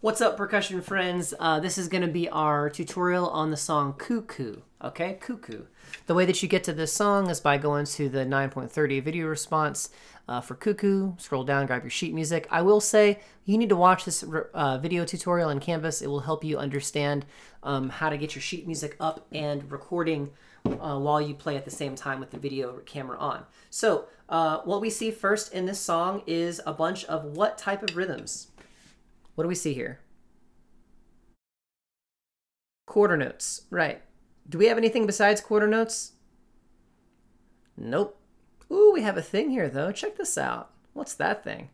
What's up, percussion friends? This is going to be our tutorial on the song Cuckoo, okay? Cuckoo. The way that you get to this song is by going to the 9.30 video response for Cuckoo. Scroll down, grab your sheet music. I will say you need to watch this video tutorial in Canvas. It will help you understand how to get your sheet music up and recording while you play at the same time with the video camera on. So what we see first in this song is a bunch of what type of rhythms? What do we see here? Quarter notes, right. Do we have anything besides quarter notes? Nope. Ooh, we have a thing here though. Check this out. What's that thing?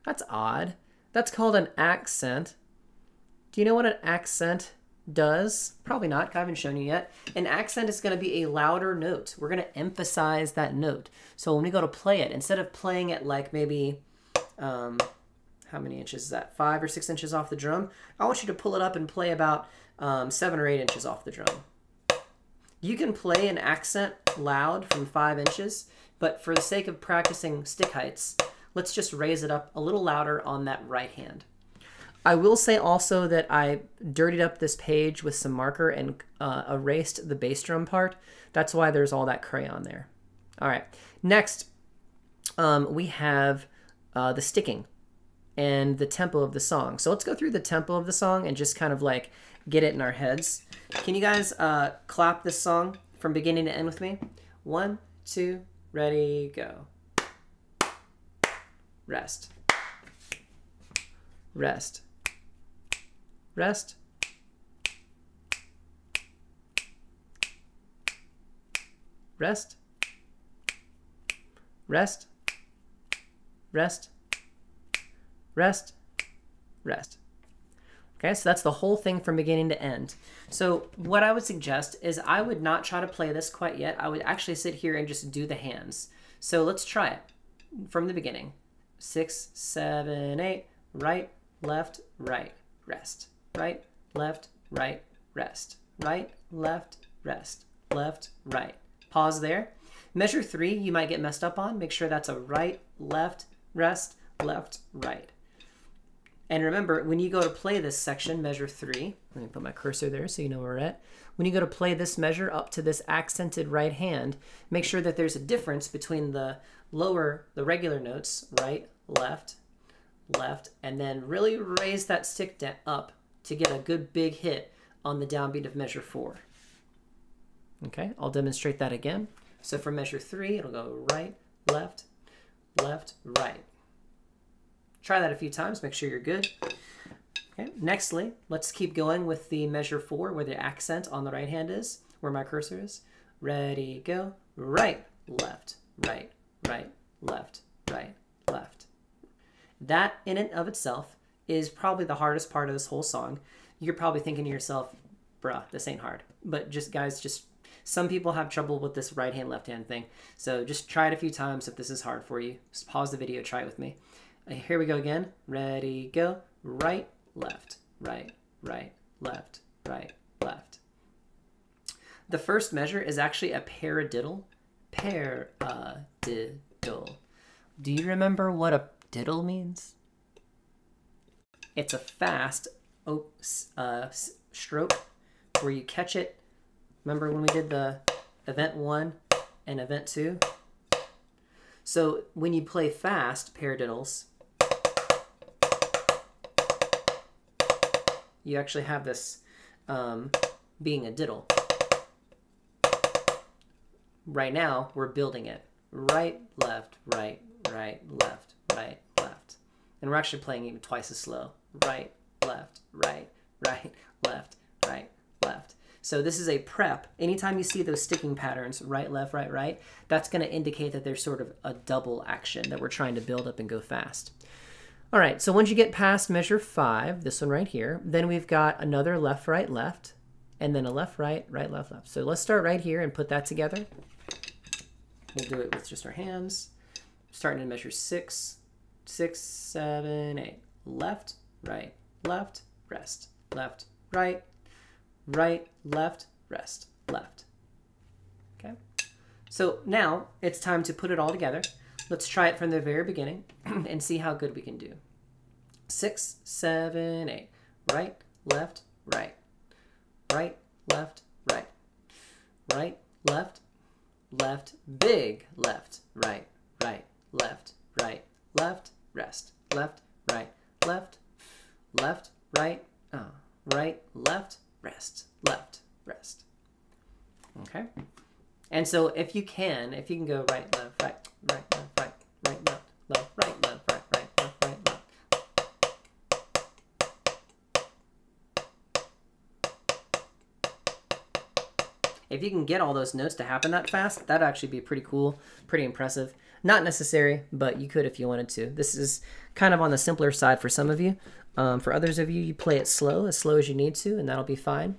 That's odd. That's called an accent. Do you know what an accent does? Probably not, I haven't shown you yet. An accent is gonna be a louder note. We're gonna emphasize that note. So when we go to play it, instead of playing it like maybe, how many inches is that? 5 or 6 inches off the drum. I want you to pull it up and play about 7 or 8 inches off the drum. You can play an accent loud from 5 inches, but for the sake of practicing stick heights, let's just raise it up a little louder on that right hand. I will say also that I dirtied up this page with some marker and erased the bass drum part. That's why there's all that crayon there. All right, next we have the sticking and the tempo of the song. So let's go through the tempo of the song and just kind of like get it in our heads. Can you guys clap this song from beginning to end with me? 1, 2, ready, go. Rest. Rest. Rest. Rest. Rest. Rest. Rest, rest. Okay, so that's the whole thing from beginning to end. So what I would suggest is I would not try to play this quite yet. I would actually sit here and just do the hands. So let's try it from the beginning. 6, 7, 8, right, left, right, rest. Right, left, right, rest. Right, left, rest. Left, right. Pause there. Measure 3 you might get messed up on. Make sure that's a right, left, rest, left, right. And remember, when you go to play this section, measure 3, let me put my cursor there so you know where we're at. When you go to play this measure up to this accented right hand, make sure that there's a difference between the regular notes, right, left, left, and then really raise that stick up to get a good big hit on the downbeat of measure 4. Okay, I'll demonstrate that again. So for measure 3, it'll go right, left, left, right. Try that a few times, make sure you're good. Okay. Nextly, let's keep going with the measure 4 where the accent on the right hand is, where my cursor is. Ready, go. Right, left, right, right, left, right, left. That in and of itself is probably the hardest part of this whole song. You're probably thinking to yourself, bruh, this ain't hard. But guys, some people have trouble with this right hand, left hand thing. So just try it a few times if this is hard for you. Just pause the video, try it with me. Here we go again. Ready, go. Right, left, right, right, left, right, left. The first measure is actually a paradiddle. Paradiddle. Do you remember what a diddle means? It's a fast stroke where you catch it. Remember when we did the event 1 and event 2? So when you play fast paradiddles, you actually have this being a diddle. Right now, we're building it. Right, left, right, right, left, right, left. And we're actually playing even twice as slow. Right, left, right, right, left, right, left. So this is a prep. Anytime you see those sticking patterns, right, left, right, right, that's going to indicate that there's sort of a double action that we're trying to build up and go fast. All right, so once you get past measure 5, this one right here, then we've got another left, right, left, and then a left, right, right, left, left. So let's start right here and put that together. We'll do it with just our hands. Starting in measure 6, 6, 7, 8. Left, right, left, rest. Left, right, right, left, rest, left. Okay. So now it's time to put it all together. Let's try it from the very beginning and see how good we can do. 6, 7, 8. right, left, right, right, left, right, right, left, left, big, left, right, right, left, right, left, rest, left, right, left, left, right, right, left, rest, left, rest. Okay? And so if you can go right, left, right, right, left, right, right, left, left, right, left, right, right, left, right, left. If you can get all those notes to happen that fast, that'd actually be pretty cool, pretty impressive. Not necessary, but you could if you wanted to. This is kind of on the simpler side for some of you. For others of you, you play it as slow as you need to, and that'll be fine.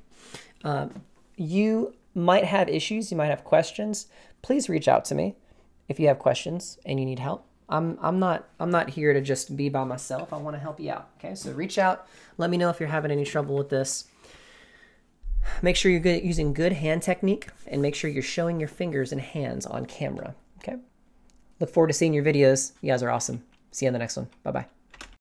You might have issues, you might have questions. Please reach out to me if you have questions and you need help. I'm not here to just be by myself. I want to help you out. Okay, so reach out. Let me know if you're having any trouble with this. Make sure you're using good hand technique, and make sure you're showing your fingers and hands on camera. Okay. Look forward to seeing your videos. You guys are awesome. See you on the next one. Bye-bye.